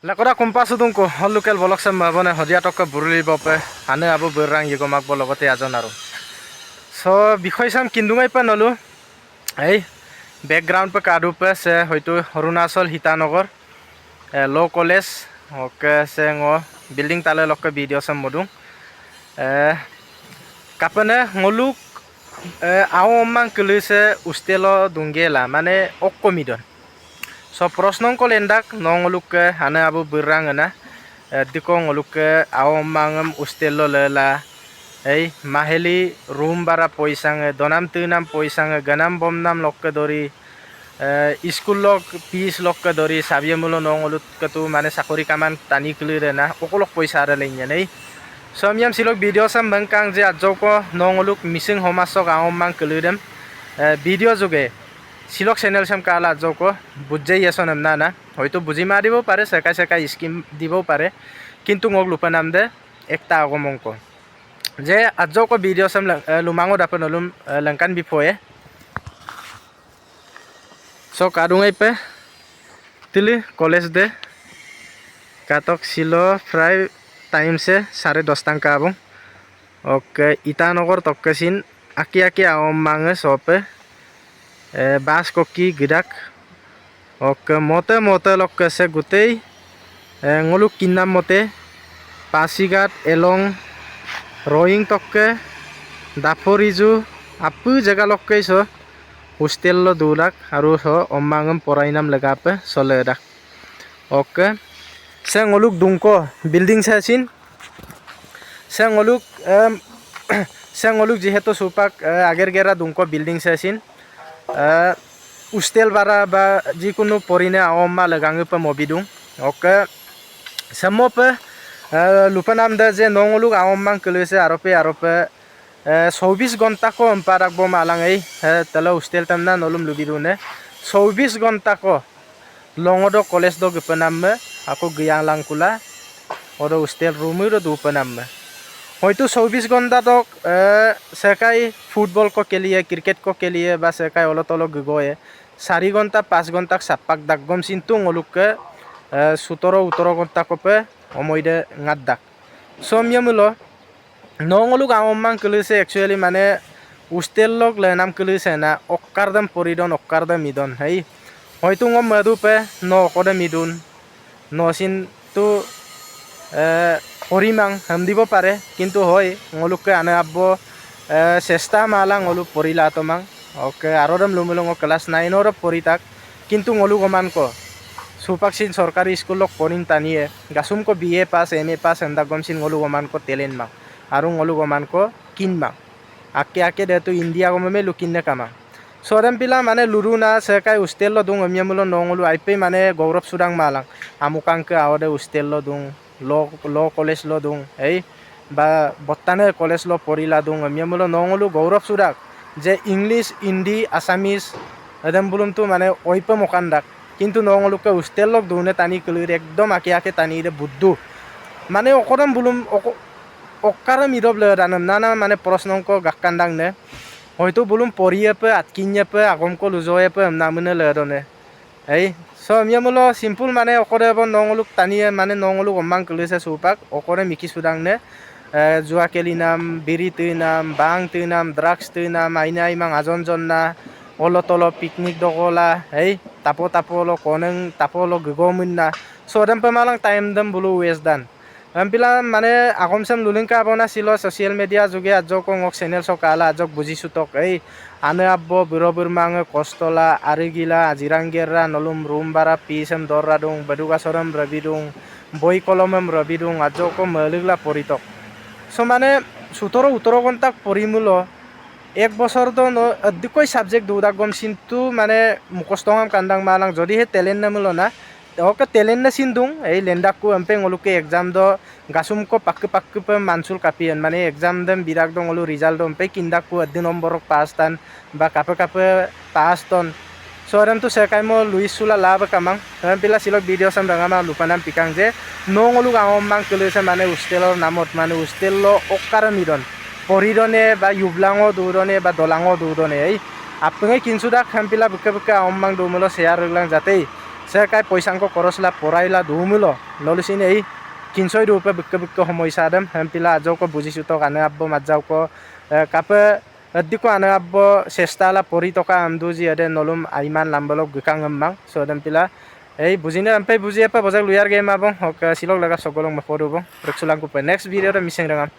Lakora kumpa sudung ko local bolok sam mabone hodia tok buruli bope ane abu berang yigo mak bologote ajon aru so bikhoi sam kindungai pa nolu ei background pe kadu pe se hoitu Arunachal Hitanagar law college oke se ngo building tale lokke video sam modung kapane ngoluk awomang kelise ustelo dungela mane okkomidon so prosnong ko lendak nongoluk hane abu berang na diko ngoluk awomangam ustelo lela ei maheli room bara poisang donam tunam poisang ganam bomnam lokke dori school lok fees lokke dori sabiamulo nongoluk ketu mane sakori kaman tani klire na okolok poisa ara lenya nei so miam silok video sam bangkang je ajoko nongoluk missing homasok awomang klirem video joge silok channel sam kala joko bujjai yasonam na hoyto buji maribo pare sekai sekai scheme dibo pare kintu ngok lupanam de ekta agomongko je ajoko video sam lumango dapanolum langkan bipoe so kadungai pe tili college de katok silo fry time se 10:30 tangka abong oke Itanagar tokkesin aki awomang sope বাস ককি গিদাক okay মতে মতে লক্কে সে গোটেই ngoluk কিনাম মতে Pasighat along রয়িং তক্কে দাফরিজু আপু জায়গা লক্কে স হোস্টেল লো দুলাক আৰু স অম্মাংম পরাইনাম লাগাপে চলে রাখ ওকে সে ngoluk দুংকো বিল্ডিং সাইছিন সে ngoluk যেহেতু সুপাক আগের গেরা দুংকো building সাইছিন ustel bara ba jikunu porine awomma lagange pa mobidung oke samope lupanam da je nongoluk awommang kelese arope 24 ঘন্টা ko amparak bo malangai tala ustel tamna nolum lubirune 24 ঘন্টা ko longodo college do gepanamme ako giyang langkula odo ustel rumiro du panamme হয়তো 24 ঘন্টা তক সেকাই football কো কেলিয়ে cricket কো কেলিয়ে বা সেকাই অলতলক গগয়ে 4 ঘন্টা 5 ঘন্টা সাপাক দাগম সিন্তু ngolukke 17-18 ঘন্টা কপে অময়দে ngadak somyamulo nongoluk awomang kelise actually মানে ustel lok lenam kelise na okkardam poridon okkardam midon hei হয়তো ngom madupe no kode midun no sin tu হরিমাং হামদিব পারে কিন্তু হয় ngolukke ane abbo চেষ্টা মালা ngoluk পরিলা তোমাং ওকে আরোদম লুমলং ক্লাস 9 or পরিতাক কিন্তু ngoluk ওমান কো সুপাকসিন সরকারি স্কুল লক পরিন তানিয়ে গাসুম কো বিএ পাস এমএ পাস এন্দা গমসিন ngoluk ওমান কো টেলেন্ট মা আৰু ngoluk ওমান কো কিনমা আকে দেতু ইন্ডিয়া গমমে লুকিননে কামা সরম পিলা মানে লুরু না সেকাই উস্তেল লো দুং অমিয়ামুলো নংলু আইপে মানে গৌরব সুরাং মালাং আমুকাংকে আওদে উস্তেল লো দুং ল কলেজ লো দুং এই বা বত্তানে কলেজ লো পড়িলা দুং আমিয়ামুলো নংলু গৌরব সুরাক যে ইংলিশ হিন্দি আসামিজ এদম বুলুমতো মানে ওইপে মকান্দাক কিন্তু নংলুকে উস্তেল লোক দুনে টানি কলির একদম আকে টানি রে বুদ্ধু মানে অকরম বুলুম অকারম ইরব লে রানম না মানে প্রশ্নক গাক্কান্দাং নে হয়তো বুলুম পড়িয়েপে আতকিনিয়েপে আগমকো লুজয়েপে নামনে লে দনে এই so miamulo simple mane okore bon nongoluk taniye mane nongoluk ommang kelise supak okore miki sudang ne jua kelinam biri tinam bang tinam drugs tinam aina imang ajon jonna olotolo picnic dogola hey tapo lo koneng tapo lo gogomunna so dam pemalang time dam bulu wesdan ampila mane agomsam lulingka abona silo social media joge ajoko ngok channel sokala ajok bujisu tok ei ane abbo birobir mange kostola arigila ajiranggerra nolum rumbara pisem dorradung baduga soram rabidung boi kolomem rabidung ajoko meligla poritok so mane 17-18 ঘন্টা পরিমুলো এক বছর তো অধিকই subject দুদাক গম সিন্তু মানে মুখস্থম কান্দাং মালাং যদি হে talent নামুলো না okay talent না সিন্দুং এই লেন্ডাকু এমপে ngolukke exam do gasumko pakku pe mansul kapian মানে exam dem birak do ngolu result do empe kindakku addi nomborok pass tan ba kape pass ton soram tu sekai mo luis sula lab kamang pila silok video sam rangama lupanam pikang je no ngoluk awomang kelese mane ustelor namot mane ustello okkara midon poridone ba yublango durone ba dolango durone ei apnge kinsuda khampila bukke awomang dumulo share ruglang jatei saya kai poisangko korosla poraila dumilo lolusin ei kinsoi rupe bikke সমস্যা dem hempila ajoko bujisuto ane abbo majjauko kape diko ane abbo sestala pori toka amdu ji ade nolum aiman lambalok gikang embang so hempila ei bujine ampai buji apa bojak luyar game abong ok silok laga sogolong mapodu bong reksulang ko next video re miseng rangam